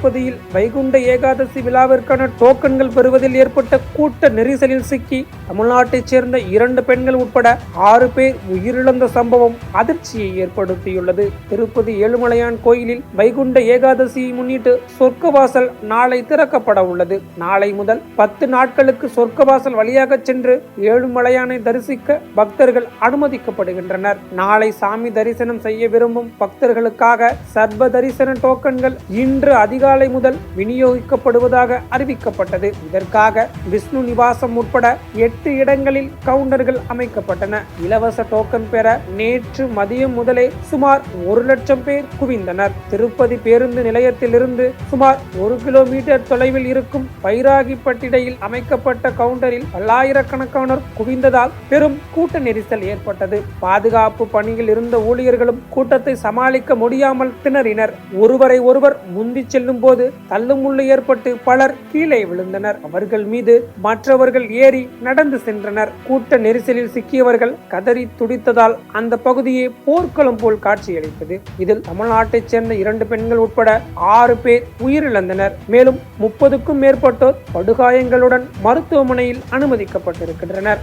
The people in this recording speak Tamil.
திருப்பதியில் வைகுண்ட ஏகாதசி விழாவிற்கான டோக்கன்கள் பெறுவதில் ஏற்பட்ட கூட்ட நெரிசலில் சிக்கி தமிழ்நாட்டைச் சேர்ந்த 2 பெண்கள் உட்பட 6 பேர் உயிரிழந்த சம்பவம் அதிர்ச்சியை ஏற்படுத்தியுள்ளது. திருப்பதி ஏழுமலையான் கோயிலில் வைகுண்ட ஏகாதசியை முன்னிட்டு சொர்க்கவாசல் நாளை திறக்கப்பட உள்ளது. நாளை முதல் 10 நாட்களுக்கு சொர்க்கவாசல் வழியாக சென்று ஏழுமலையானை தரிசிக்க பக்தர்கள் அனுமதிக்கப்படுகின்றனர். நாளை சாமி தரிசனம் செய்ய விரும்பும் பக்தர்களுக்காக சர்வ தரிசன டோக்கன்கள் இன்று அதிகாலை முதல் விநியோகிக்கப்படுவதாக அறிவிக்கப்பட்டது. இதற்காக விஷ்ணு நிவாசம் உட்பட 8 இடங்களில் கவுண்டர்கள் அமைக்கப்பட்டன. இலவச டோக்கன் பெற நேற்று மதியம் முதலே சுமார் 1 லட்சம் பேர் குவிந்தனர். திருப்பதி பேருந்து நிலையத்திலிருந்து சுமார் 1 கிலோமீட்டர் தொலைவில் இருக்கும் பைராகிப்பட்டிடையில் அமைக்கப்பட்ட கவுண்டரில் பல்லாயிரக்கணக்கானோர் குவிந்ததால் பெரும் கூட்ட நெரிசல் ஏற்பட்டது. பாதுகாப்பு பணியில் இருந்த ஊழியர்களும் கூட்டத்தை சமாளிக்க முடியாமல் திணறினர். ஒருவரை ஒருவர் முந்தி செல்லும் போது தள்ளுமுள்ளு ஏற்பட்டு பலர் கீழே விழுந்தனர். அவர்கள் மீது மற்றவர்கள் ஏறி நடந்து சென்றனர். கூட்ட நெரிசலில் சிக்கியவர்கள் கதறி துடித்ததால் அந்த பகுதியே போர்க்களம் போல் காட்சியளித்தது. இதில் தமிழ்நாட்டைச் சேர்ந்த 2 பெண்கள் உட்பட 6 பேர் உயிரிழந்தனர். மேலும் 30க்கும் மேற்பட்டோர் படுகாயங்களுடன் மருத்துவமனையில் அனுமதிக்கப்பட்டிருக்கின்றனர்.